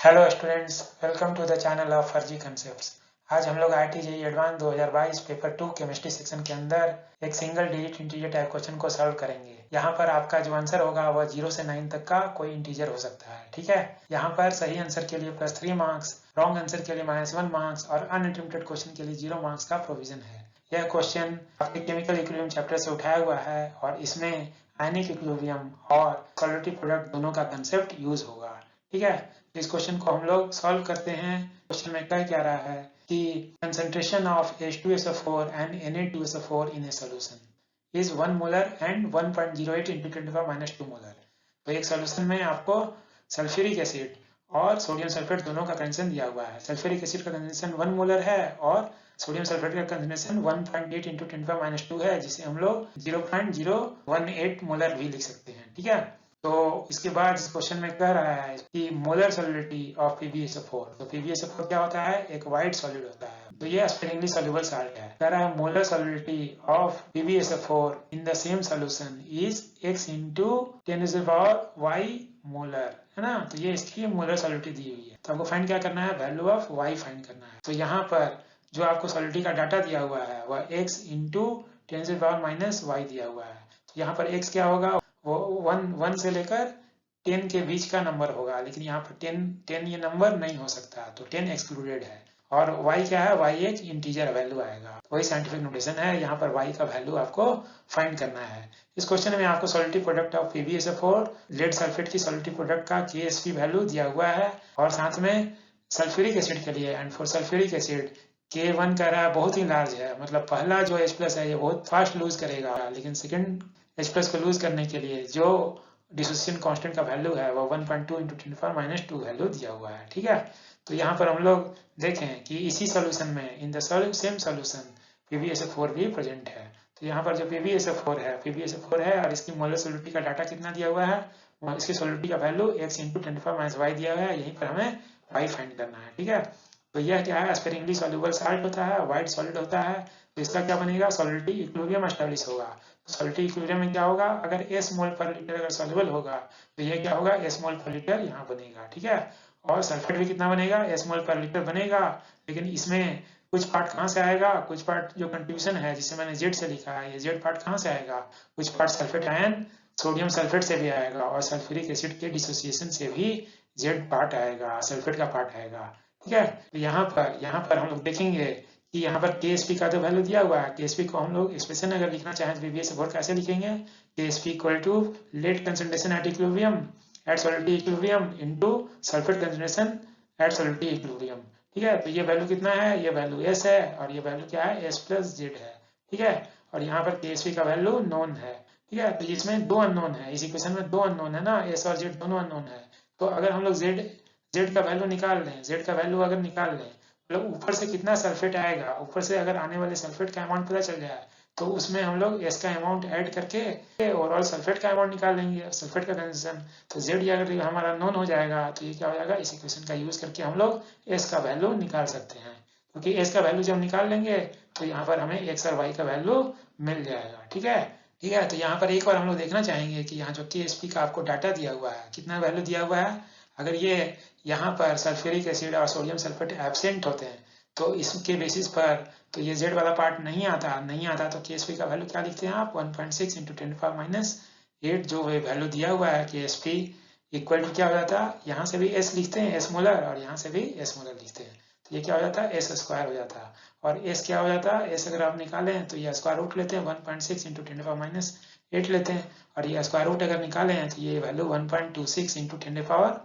Hello students, welcome to the channel of फर्जी concepts. आज हम लोग IIT JEE advance 2022 paper 2 chemistry section के अंदर एक single digit integer type question को सॉल्व करेंगे। यहाँ पर आपका जो आंसर होगा वह 0 से 9 तक का कोई इंटीजर हो सकता है। ठीक है, यहाँ पर सही आंसर के लिए +3 मार्क्स, रॉन्ग आंसर के लिए -1 मार्क्स और अनअटेम्प्टेड क्वेश्चन के लिए 0 मार्क्स का प्रोविजन है। यह क्वेश्चन आपके केमिकल इक्विलिब्रियम चैप्टर से उठाया हुआ है और इसमें आयनिक इक्विलिब्रियम और सॉलिड प्रोडक्ट दोनों का कंसेप्ट यूज होगा। ठीक है, इस क्वेश्चन को हम लोग सॉल्व करते हैं। क्वेश्चन में कह क्या रहा है कि concentration of H2SO4 and Na2SO4 in A solution is 1 molar and 1.08 × 10⁻² molar. तो एक सॉल्यूशन में आपको सल्फ्यूरिक एसिड और सोडियम सल्फेट दोनों का कंसेंट्रेशन दिया हुआ है। सल्फ्यूरिक एसिड का कंसेंट्रेशन 1 मोलर है और सोडियम सल्फेट का कंसेंट्रेशन 1.8 × 10⁻²है, जिसे हम लोग 0.018 मोलर भी लिख सकते हैं। ठीक है, तो इसके बाद इस क्वेश्चन में कह रहा है कि मोलर सॉलिडिटी ऑफ PbSO4। तो PbSO4 क्या होता है? एक व्हाइट सॉलिड होता है, तो ये स्पेरिंगली सॉल्युबल साल्ट है। कह रहा है molar solidity of PbSO4 in the same solution is x × 10⁻y molar, है ना। तो ये इसकी मोलर सॉलिडिटी दी हुई है, तो आपको फाइंड क्या करना है? वैल्यू ऑफ y फाइंड करना है। तो यहाँ पर जो आपको सॉलिडिटी का डाटा दिया हुआ है वह x × 10⁻⁻y दिया हुआ है। तो यहाँ पर x क्या होगा? वो 1 से लेकर 10 के बीच का नंबर होगा, लेकिन यहाँ पर 10 ये नंबर नहीं हो सकता, तो 10 एक्सक्लूडेड है। और y क्या है? y एक इंटीजर वैल्यू आएगा, वही साइंटिफिक नोटेशन है। यहाँ पर y का वैल्यू आपको फाइंड करना है। इस क्वेश्चन में आपको solidity product of PbSO4 lead sulphate की सॉलिडिटी प्रोडक्ट का Ksp वैल्यू दिया हुआ है और साथ में सल्फ्यूरिक एसिड के लिए and for sulphuric acid K1 कह रहा है बहुत ही लार्ज है, मतलब पहला जो H+ है ये बहुत फास्ट लूज करेगा, लेकिन सेकंड H+ को लूज करने के लिए जो डिसोसिएशन कांस्टेंट का वैल्यू है वो 1.2 × 10⁻² वैल्यू दिया हुआ है। ठीक है, तो यहाँ पर हम लोग देखें कि इसी सॉल्यूशन में in the same solution PbSO4 भी प्रेजेंट है। तो यहाँ पर जो PbSO4 है और इसकी मोलर सॉलिडिटी का डाटा कितना दिया हुआ है? इसकी सॉलिडिटी का वैल्यू x × 10⁻⁻y दिया हुआ है, यहीं पर हमें y फाइंड करना है। ठीक है, तो यह क्या है? स्पेरिंगली सॉल्युबल साल्ट होता है, व्हाइट सॉलिड होता है, तो इसका क्या बनेगा? सॉलिडिटी इक्विलिब्रियम एस्टैब्लिश होगा। सॉलिडिटी इक्विलिब्रियम में क्या होगा? अगर S मोल पर लीटर अगर सॉल्युबल होगा तो ये क्या होगा? S मोल पर लीटर यहाँ बनेगा। ठीक है, और सल्फेट भी कितना बनेगा? S मोल पर लीटर बनेगा, लेकिन इसमें कुछ पार्ट कहाँ से आएगा? कुछ पार्ट जो कंट्रीब्यूशन है जिसे मैंने Z से लिखा है, ये Z पार्ट कहाँ से आएगा? कुछ part sulphate ion sodium sulphate से भी आएगा और सल्फ्यूरिक एसिड के डिसोसिएशन से भी Z पार्ट आएगा, सल्फेट का पार्ट आएगा। ठीक है, तो यहाँ पर हम लोग देखेंगे कि यहाँ पर Ksp का तो वैल्यू दिया हुआ है। Ksp को हम लोग एक्सप्रेशन अगर लिखना चाहें तो PbSO4 कैसे लिखेंगे? Ksp = lead concentration at equilibrium at solidity equilibrium into sulphate concentration at solidity equilibrium. ठीक है, तो ये वैल्यू कितना है? ये वैल्यू S है और ये वैल्यू क्या है? S+Z है। ठीक है, और यहाँ पर Ksp का वैल्यू नोन है। ठीक है, तो इसमें 2 अननोन है, इस इक्वेशन में 2 अननोन है ना, S और Z दोनों अननोन है। तो अगर हम लोग Z का वैल्यू निकाल लें, Z का वैल्यू अगर निकाल लें, मतलब ऊपर से कितना सल्फेट आएगा, ऊपर से अगर आने वाले सल्फेट का अमाउंट पता चल जाए तो उसमें हम लोग S का अमाउंट ऐड करके ओवरऑल सल्फेट का अमाउंट निकाल लेंगे, सल्फेट का कंसेंट्रेशन। तो Z अगर हमारा नोन हो जाएगा तो ये क्या हो जाएगा? इस इक्वेशन का यूज करके हम लोग S का वैल्यू निकाल सकते हैं, क्योंकि S का वैल्यू जब निकाल लेंगे तो यहाँ पर हमें X और Y का वैल्यू मिल जाएगा। ठीक है, तो यहाँ पर एक बार हम लोग देखना चाहेंगे कि यहाँ जो Ksp का आपको डाटा दिया हुआ है, कितना वैल्यू दिया हुआ है। अगर ये यहाँ पर सल्फ्यूरिक एसिड और सोडियम सल्फेट एब्सेंट होते हैं तो इसके बेसिस पर तो ये Z वाला पार्ट नहीं आता तो Ksp का वैल्यू क्या लिखते हैं आप? 1.6 × 10⁻⁸ जो वैल्यू दिया हुआ है Ksp इक्वल टू क्या हो जाता है? यहाँ से भी S लिखते हैं, S मोलर, और यहाँ से भी S मोलर लिखते हैं, तो ये क्या हो जाता है? S² हो जाता है। और S क्या हो जाता है? S अगर आप निकालें तो ये स्क्वायर रूट लेते हैं, 1.6 × 10⁻⁸ लेते हैं, और ये स्क्वायर रूट अगर निकाले हैं तो ये वैल्यू 1.26 ×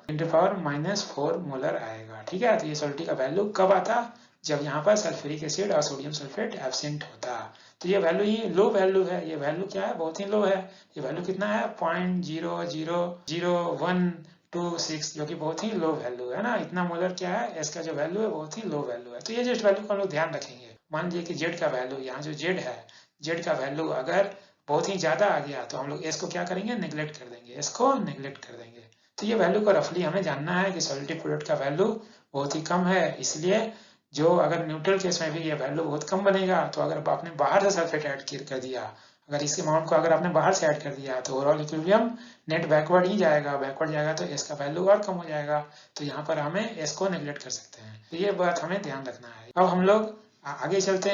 10⁻⁴ मोलर आएगा। ठीक है, तो ये सॉलिडिटी का वैल्यू कब आता? जब यहाँ पर सल्फ्यूरिक एसिड और सोडियम सल्फेट एब्सेंट होता। तो ये वैल्यू ही लो वैल्यू है, ये वैल्यू क्या है? बहुत ही लो है। ये वैल्यू कितना है? 0.0000126, जो कि बहुत ही लो वैल्यू है ना। इतना मोलर क्या है? S का जो वैल्यू है बहुत ही लो वैल्यू है। तो ये जस्ट वैल्यू को हम लोग ध्यान रखेंगे। मान लीजिए कि Z का वैल्यू, यहाँ जो Z है, Z का वैल्यू अगर बहुत ही ज्यादा आ गया तो हम लोग S को क्या करेंगे? नेग्लेक्ट कर देंगे, S को नेग्लेक्ट कर देंगे। तो ये वैल्यू को रफली हमें जानना है कि सॉलिडिटी प्रोडक्ट का वैल्यू बहुत ही कम है, इसलिए जो अगर न्यूट्रल केस में भी ये वैल्यू बहुत कम बनेगा, तो अगर आपने बाहर से सल्फेट ऐड कर दिया अगर इस अमाउंट को अगर आपने बाहर से ऐड कर दिया तो ओवरऑल इक्विलिब्रियम नेट बैकवर्ड ही जाएगा, बैकवर्ड जाएगा तो एस का वैल्यू और कम हो जाएगा, तो यहाँ पर हमें एस को नेग्लेक्ट कर सकते हैं। तो ये बात हमें ध्यान रखना है। अब हम लोग आगे चलते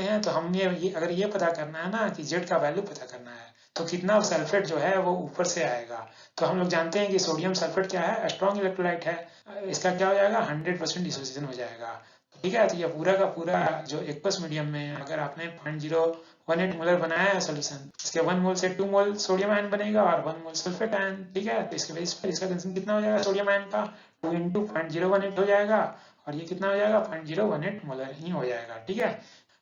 हैं तो हमने अगर ये पता करना है ना कि जेड का वैल्यू पता करना है तो कितना सल्फेट जो है वो ऊपर से आएगा। तो हम लोग जानते हैं कि सोडियम सल्फेट क्या है, स्ट्रॉन्ग इलेक्ट्रोलाइट है, इसका क्या हो जाएगा 100% डिसोसिएशन हो जाएगा। ठीक है, तो ये पूरा का पूरा जो एक्वस मीडियम में अगर आपने 0.018 मोलर बनाया है सोल्यूशन, इसके 1 मोल से 2 मोल सोडियम आयन बनेगा और 1 मोल सल्फेट आयन। ठीक है, तो इसके बेसिस पर इसका कंसंट्रेशन कितना हो जाएगा सोडियम आयन का 2 × 0.018 हो जाएगा और ये कितना हो जाएगा 0.018 मोलर ही हो जाएगा। ठीक है,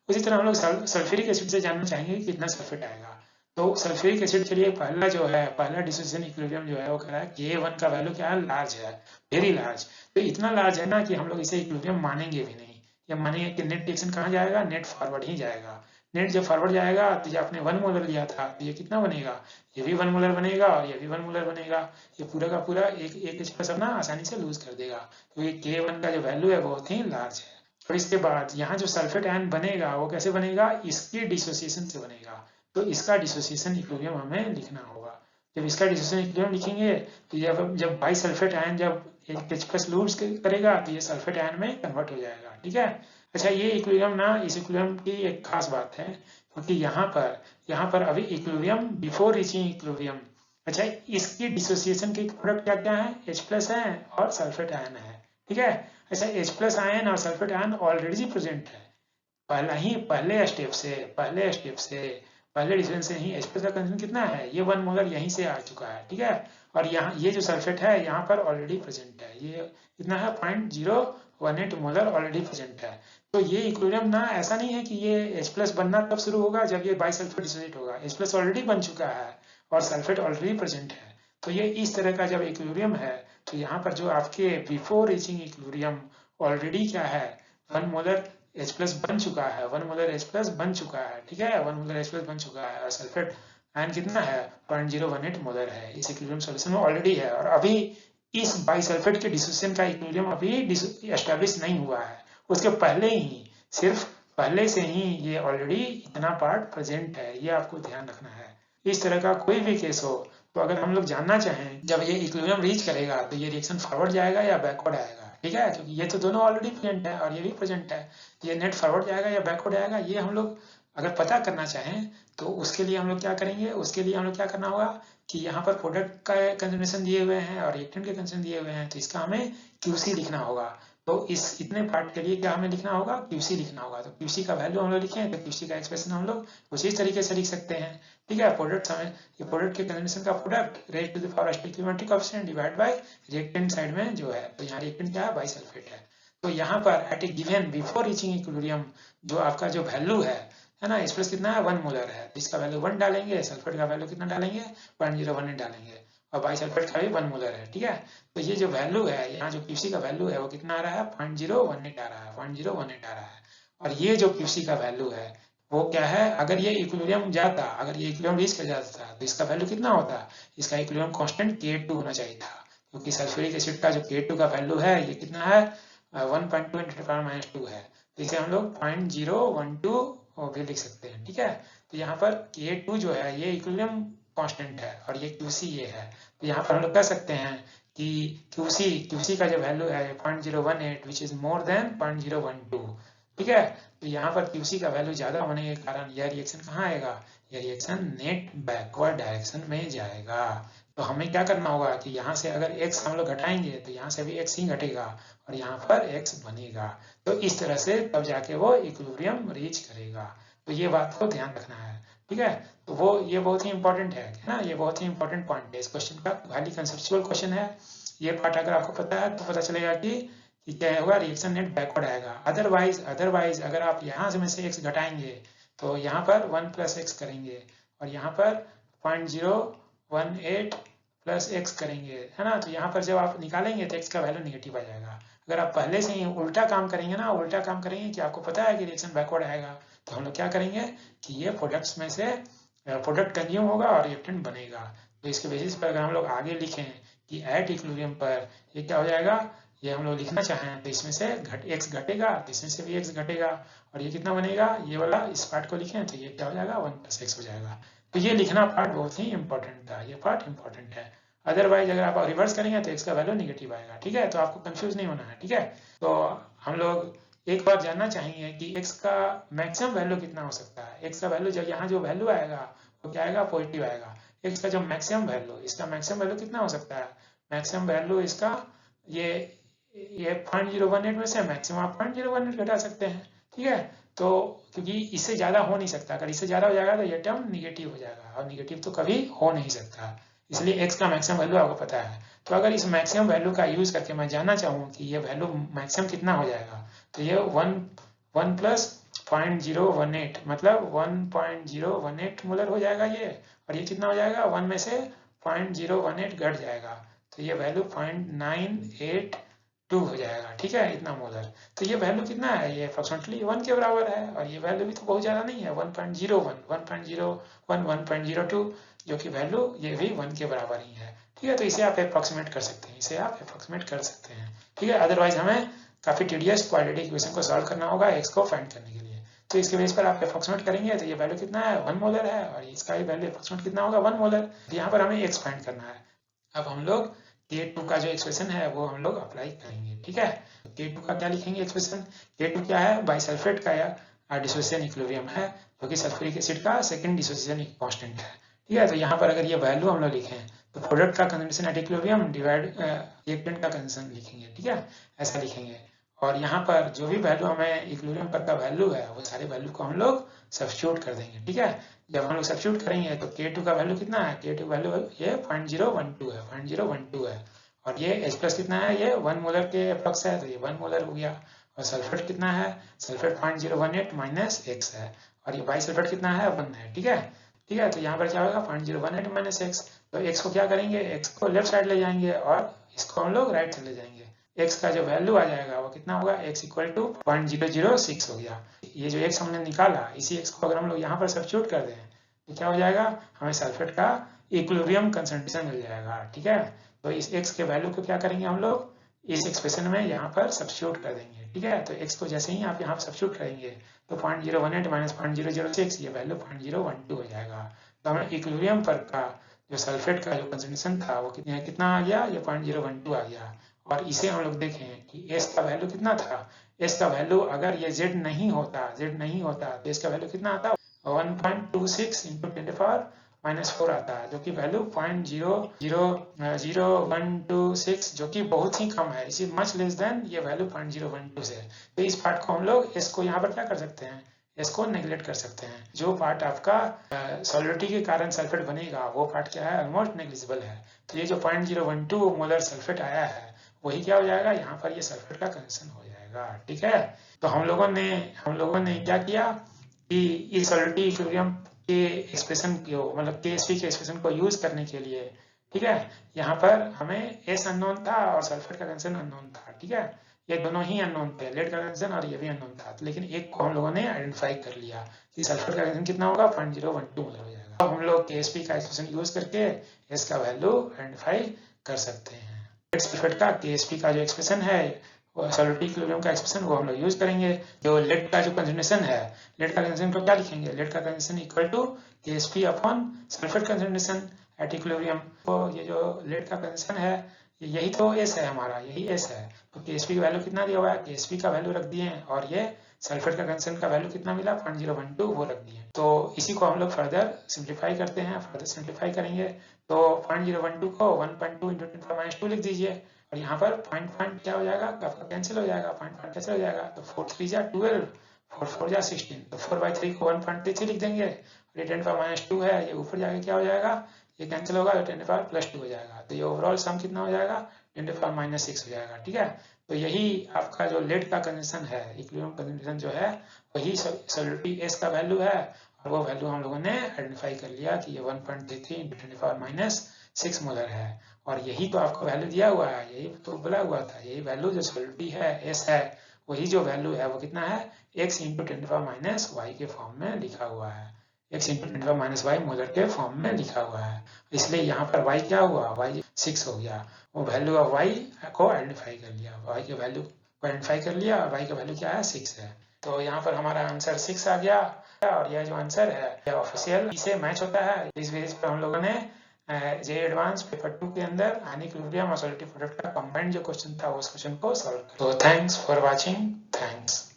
उसी तरह हम लोग सल्फ्यूरिक एसिड से जानना चाहेंगे कि कितना सल्फेट आएगा। तो सल्फ्यूरिक एसिड के लिए पहला डिसोसिएशन इक्विलिब्रियम जो है वो कह रहा है Ka1 का वैल्यू क्या है, लार्ज है, वेरी लार्ज। तो इतना लार्ज है ना कि हम लोग इसे इक्विलिब्रियम मानेंगे भी नहीं। ये मानेंगे कि नेट रिएक्शन कहाँ जाएगा, नेट फॉरवर्ड ही जाएगा। नेट जब फॉरवर्ड जाएगा तो ये आपने 1 मोलर लिया था तो ये कितना बनेगा, ये भी 1 मोलर बनेगा और ये भी 1 मोलर बनेगा। ये पूरा का पूरा एक H+ अपना आसानी से लूज कर देगा। तो ये K1 का जो वैल्यू है बहुत ही लार्ज है। और इसके बाद यहाँ जो सल्फेट आयन बनेगा वो कैसे बनेगा, इसकी डिसोसिएशन से बनेगा। तो इसका डिसोसिएशन इक्विलिब्रियम हमें लिखना होगा। जब इसका डिसोसिएशन इक्विलिब्रियम लिखेंगे तो जब बाई सल्फेट आयन जब H+ लूज करेगा तो ये सल्फेट आयन में कन्वर्ट हो जाएगा। ठीक है, अच्छा ये इक्विलिब्रियम ना, इस इक्विलिब्रियम की एक खास बात है क्योंकि यहाँ पर अभी इक्विलिब्रियम बिफोर रीचिंग इक्विलिब्रियम, अच्छा इसकी डिसोसिएशन के प्रोडक्ट क्या क्या है, H+ है और सल्फेट आयन है। ठीक है, अच्छा H+ आयन और सल्फेट आयन ऑलरेडी प्रेजेंट है पहले स्टेप से पहले डिसोसिएशन से ही H+ का कंसंट्रेशन कितना है, ये 1 मोलर यहीं से आ चुका है। ठीक है, और यहाँ ये जो सल्फेट है यहाँ पर ऑलरेडी प्रेजेंट है, ये कितना है 0.018 मोलर ऑलरेडी प्रेजेंट है। तो ये इक्विलिब्रियम ना ऐसा नहीं है कि ये H+ बनना तब शुरू होगा जब ये बाई सल्फेट डिसोसिएट होगा, H+ ऑलरेडी बन चुका है और सल्फेट ऑलरेडी प्रेजेंट है। तो ये इस तरह का जब इक्विलिब्रियम है तो यहाँ पर जो आपके बिफोर रीचिंग इक्विलिब्रियम ऑलरेडी क्या है 1 मोलर H+ बन चुका है, 1 मोलर H+ बन चुका है। ठीक है, 1 मोलर H+ बन चुका है और सल्फेट आयन कितना है 0.018 मोलर है, इस इक्विलिब्रियम सॉल्यूशन में ऑलरेडी है। और अभी इस बाइसल्फेट के डिसोसिएशन का इक्विलिब्रियम अभी एस्टैब्लिश नहीं हुआ है, उसके पहले ही सिर्फ पहले से ही ये ऑलरेडी इतना पार्ट प्रेजेंट है, ये आपको ध्यान रखना है। इस तरह का कोई भी केस हो तो अगर हम लोग जानना चाहें जब ये इक्विलिब्रियम रीच करेगा तो ये रिएक्शन फॉरवर्ड जाएगा या बैकवर्ड आएगा। ठीक है, क्योंकि ये तो दोनों ऑलरेडी प्रेजेंट है और ये भी प्रेजेंट है, ये नेट फॉरवर्ड जाएगा या बैकवर्ड आएगा, ये हम लोग अगर पता करना चाहें तो उसके लिए हम लोग क्या करेंगे, उसके लिए हम लोग क्या करना होगा कि यहाँ पर प्रोडक्ट का कंसंट्रेशन दिए हुए हैं और रिएक्टेंट के कंसंट्रेशन दिए हुए हैं, तो इसका हमें QC लिखना होगा। तो इस इतने पार्ट के लिए क्या हमें लिखना होगा, QC लिखना होगा। तो QC का वैल्यू हम लोग लिखें तो QC का एक्सप्रेशन हम लोग कुछ इस तरीके से लिख सकते हैं। ठीक है, प्रोडक्ट ये प्रोडक्ट के कंसंट्रेशन का product raised to the power stoichiometric coefficient divide by reactant side में जो है, तो यहाँ रिएक्टेंट क्या है बाइसल्फेट है। तो यहाँ पर एट ए गिवन बिफोर रीचिंग इक्विलिब्रियम जो आपका जो वैल्यू है ना, H+ कितना है 1 मोलर है, इसका वैल्यू 1 डालेंगे, सल्फेट का वैल्यू कितना डालेंगे 0.018 डालेंगे और बाइसल्फेट का भी 1 मोलर है। ठीक है, तो ये जो वैल्यू है यहाँ जो QC का वैल्यू है वो कितना आ रहा है 0.018 आ रहा है, 0.018 आ रहा है। और ये जो QC का वैल्यू है वो क्या है, अगर ये इक्विलिब्रियम जाता, अगर ये इक्विलिब्रियम रीच कर जाता तो इसका वैल्यू कितना होता, इसका इक्विलिब्रियम कांस्टेंट K2 होना चाहिए था, क्योंकि सल्फ्यूरिक एसिड का जो K2 का वैल्यू है ये कितना है 1.2 × 10⁻²है, तो इसे हम लोग 0.012 भी लिख सकते हैं। ठीक है, तो यहाँ पर K2 जो है ये इक्विलिब्रियम कांस्टेंट है और ये QC ये है, तो यहाँ पर हम लोग कह सकते हैं कि QC का जो वैल्यू है 0.018 विच इज मोर देन 0.012। ठीक है, तो यहाँ पर QC का वैल्यू ज्यादा होने के कारण यह रिएक्शन कहाँ आएगा, यह रिएक्शन नेट बैकवर्ड डायरेक्शन में जाएगा। तो हमें क्या करना होगा कि यहाँ से अगर x हम लोग घटाएंगे तो यहाँ से भी x ही घटेगा और यहाँ पर x बनेगा। तो इस तरह से तब जाके वो इक्विलिब्रियम रीच करेगा। तो ये बात को ध्यान रखना है। ठीक है, तो ये बहुत ही इंपॉर्टेंट है ना, ये बहुत ही इंपॉर्टेंट पॉइंट है इस क्वेश्चन का, हाईली कंसेप्चुअल क्वेश्चन है। ये पार्ट अगर आपको पता है तो पता चलेगा कि क्या होगा, रिएक्शन नेट बैकवर्ड आएगा। अदरवाइज अगर आप यहाँ से में से x घटाएंगे तो यहाँ पर 1 + x करेंगे और यहाँ पर 0.018 + x करेंगे, है ना, तो यहाँ पर जब आप निकालेंगे तो x का वैल्यू निगेटिव आ जाएगा। अगर आप पहले से ही उल्टा काम करेंगे ना, उल्टा काम करेंगे कि आपको पता है कि रिएक्शन बैकवर्ड आएगा, तो हम लोग क्या करेंगे कि ये प्रोडक्ट्स में से प्रोडक्ट कंज्यूम होगा और रिएक्टेंट बनेगा। तो इसके बेसिस पर अगर हम लोग आगे लिखें कि एट इक्विलिब्रियम पर ये क्या हो जाएगा, ये हम लोग लिखना चाहें तो इसमें से x घटेगा, तो इसमें से भी x घटेगा, और ये कितना बनेगा, ये वाला इस पार्ट को लिखें तो ये क्या हो जाएगा, 1 + x हो जाएगा। तो ये लिखना पार्ट बहुत ही इंपॉर्टेंट था, ये पार्ट इंपॉर्टेंट है। अदरवाइज अगर आप रिवर्स करेंगे तो x का वैल्यू निगेटिव आएगा, ठीक है। तो आपको कंफ्यूज नहीं होना है, ठीक है। तो हम लोग एक बार जानना चाहेंगे कि x का मैक्सिमम वैल्यू कितना हो सकता है। x का वैल्यू जब यहाँ जो वैल्यू आएगा वो क्या आएगा, पॉजिटिव आएगा। x का जो मैक्सिमम वैल्यू, इसका मैक्सिमम वैल्यू कितना हो सकता है, मैक्सिमम वैल्यू इसका ये 0.018 में से मैक्सिमम आप 0.018 घटा सकते हैं, ठीक है। तो क्योंकि इससे ज़्यादा हो नहीं सकता, अगर इससे ज़्यादा हो जाएगा तो ये टर्म निगेटिव हो जाएगा, और निगेटिव तो कभी हो नहीं सकता, इसलिए x का मैक्सिमम वैल्यू आपको पता है। तो अगर इस मैक्सिमम वैल्यू का यूज़ करके मैं जानना चाहूँ कि ये वैल्यू मैक्सिमम कितना हो जाएगा, तो ये 1 + 0.018 मतलब 1.018 मोलर हो जाएगा ये, और ये कितना हो जाएगा, 1 में से 0.018 घट जाएगा, तो ये वैल्यू 0.982 हो जाएगा, ठीक है, इतना मोलर। तो ये वैल्यू कितना है, ये अप्रोक्सीमेटली 1 के बराबर है, और ये वैल्यू भी तो बहुत ज़्यादा नहीं है, 1.01, 1.01, 1.02, जो कि वैल्यू ये भी 1 के बराबर ही है, ठीक है। तो इसे आप अप्रोक्सीमेट कर सकते हैं, इसे आप अप्रोक्सीमेट कर सकते हैं, ठीक है। अदरवाइज हमें काफ़ी टीडियस क्वाड्रेटिक इक्वेशन को सॉल्व करना होगा x को फाइंड करने के लिए। तो इसके बेस पर आप अप्रोक्सीमेट करेंगे तो ये वैल्यू कितना है, 1 मोलर है, और इसका ये वैल्यू अप्रोक्सीमेट कितना होगा, 1 मोलर। तो यहाँ पर हमें x फाइंड करना है। अब हम लोग K2 का जो एक्सप्रेशन है वो हम लोग अप्लाई करेंगे, ठीक है। K2 का क्या लिखेंगे एक्सप्रेशन, K2 क्या है, बाइसल्फेट का या डिसोसिएशन इक्विलिब्रियम है, जो कि सल्फ्यूरिक एसिड का सेकंड डिसोसिएशन कांस्टेंट है, ठीक है। तो यहाँ पर अगर ये वैल्यू हम लोग लिखें तो प्रोडक्ट का concentration at equilibrium divide reactant का कंसंट्रेशन लिखेंगे, ठीक है, ऐसा लिखेंगे। और यहाँ पर जो भी वैल्यू हमें इक्विलिब्रियम पर का वैल्यू है वो सारे वैल्यू को हम लोग सब्स्टिट्यूट कर देंगे, ठीक है। जब हम लोग सब्स्टिट्यूट करेंगे तो K2 का वैल्यू कितना है, K2 वैल्यू ये 0.012 है, 0.012 है, और ये H+ कितना है, ये 1 मोलर के अप्रॉक्स है, तो ये 1 मोलर हो गया। और सल्फेट कितना है, सल्फेट 0.018 - x है, और ये बाइसल्फेट कितना है, 1 है, ठीक है, ठीक है। तो यहाँ पर क्या होगा, 0.018 - x, तो x को क्या करेंगे, x को लेफ्ट साइड ले जाएंगे और इसको हम लोग राइट साइड ले जाएंगे। x का जो वैल्यू आ जाएगा वो कितना होगा, x = 0.006 हो गया। ये जो x हमने निकाला, इसी x को अगर हम लोग यहाँ पर सब्स्टिट्यूट कर दें तो क्या हो जाएगा, हमें सल्फेट का इक्विलिब्रियम कंसंट्रेशन मिल जाएगा, ठीक है। तो इस x के वैल्यू को क्या करेंगे हम लोग, इस एक्सप्रेशन में यहाँ पर सब्स्टिट्यूट कर देंगे, ठीक है। तो x को जैसे ही आप यहाँ सब्स्टिट्यूट करेंगे तो 0.018 - 0.006 ये वैल्यू 0.012 हो जाएगा। तो हमें इक्विलिब्रियम पर का जो सल्फेट का जो कंसंट्रेशन था वो कितना आ गया, ये 0.012 आ गया। और इसे हम लोग देखें कि S का वैल्यू कितना था, S का वैल्यू अगर ये Z नहीं होता तो इसका वैल्यू कितना आता, 1.26 × 10⁻⁻⁴ आता है, जो कि वैल्यू 0.00126, जो कि बहुत ही कम है, इसी मच लेस देन ये वैल्यू 0.012 से। तो इस पार्ट को हम लोग S को यहाँ पर क्या कर सकते हैं, S को नेग्लेक्ट कर सकते हैं। जो पार्ट आपका सॉलिडिटी के कारण सल्फेट बनेगा वो पार्ट क्या है, ऑलमोस्ट नेग्लिजिबल है। तो ये जो 0.012 मोलर सल्फेट आया है वही क्या हो जाएगा, यहाँ पर ये सल्फेट का कंसंट्रेशन हो जाएगा, ठीक है। तो हम लोगों ने क्या किया कि इस सॉलिडिटी इक्विलिब्रियम के एक्सप्रेशन को, मतलब KSP के एक्सप्रेशन को यूज करने के लिए, ठीक है, यहाँ पर हमें S अननोन था और सल्फेट का कंसंट्रेशन अननोन था, ठीक है। ये दोनों ही अननोन थे, लेड का कंसंट्रेशन और ये भी अननोन था, लेकिन एक को हम लोगों ने आइडेंटिफाई कर लिया कि सल्फेट का कंसंट्रेशन कितना होगा, 0.012 मोलर हो जाएगा। अब हम लोग KSP का एक्सप्रेशन यूज करके S का वैल्यू आइडेंटिफाई कर सकते हैं। सल्फेट का KSP का जो एक्सप्रेशन है, सॉलिडिटी इक्विलिब्रियम का एक्सप्रेशन, वो हम लोग यूज करेंगे। जो लेड का जो कंसंट्रेशन है, लेड का कंसंट्रेशन को क्या लिखेंगे, लेड का concentration equal to KSP upon sulphate concentration at equilibrium. तो ये जो लेड का कंसंट्रेशन है यही तो S है हमारा, यही S है। तो KSP की वैल्यू कितना दिया हुआ है, KSP का वैल्यू रख दिए हैं, और ये सल्फेट का कंसंट्रेशन का वैल्यू कितना मिला, 0.012 वो रख दिए। तो इसी को हम लोग फर्दर सिंप्लीफाई करते हैं, फर्दर सिंप्लीफाई करेंगे तो 0.012 को 1.2 × 10⁻² लिख दीजिए, और यहाँ पर पॉइंट क्या हो जाएगा, आपका कैंसिल हो जाएगा, पॉइंट कैंसिल हो जाएगा, तो 4 × 3 = 12, 4 × 4 = 16, तो 4/3 को 1.33 लिख देंगे, और ये 10⁻² है, ये ऊपर जाके क्या हो जाएगा, ये कैंसिल होगा तो 10⁻+2 हो जाएगा। तो ये ओवरऑल सम कितना हो जाएगा, 10⁻⁻6 हो जाएगा, ठीक है। तो यही आपका जो लेड का कंसंट्रेशन है, इक्विलिब्रियम कंसंट्रेशन जो है, वही सॉलिडिटी S का वैल्यू है, और वो वैल्यू हम लोगों ने आइडेंटिफाई कर लिया कि ये 1.33 × 10⁻⁻6 मोलर है। और यही तो आपको वैल्यू दिया हुआ है, यही तो बोला हुआ था, यही वैल्यू जो सॉलिडिटी है S है, वही जो वैल्यू है वो कितना है, x × 10⁻⁻y के फॉर्म में लिखा हुआ है। x into 10 minus y molar के फॉर्म में लिखा हुआ है, इसलिए यहाँ पर y क्या हुआ, y 6 हो गया। वो वैल्यू ऑफ y को आइडेंटिफाई कर लिया, y के वैल्यू को आइडेंटिफाई कर लिया और y का वैल्यू क्या है, 6 है। तो यहाँ पर हमारा आंसर 6 आ गया और यह जो आंसर है यह ऑफिशियल से मैच होता है। इस बेस पर हम लोगों ने जे एडवांस पेपर 2 के अंदर आयनिक इक्विलिब्रियम और सॉलिड प्रोडक्ट का कंबाइंड जो क्वेश्चन था उस क्वेश्चन को सॉल्व किया। तो थैंक्स फॉर वाचिंग, थैंक्स।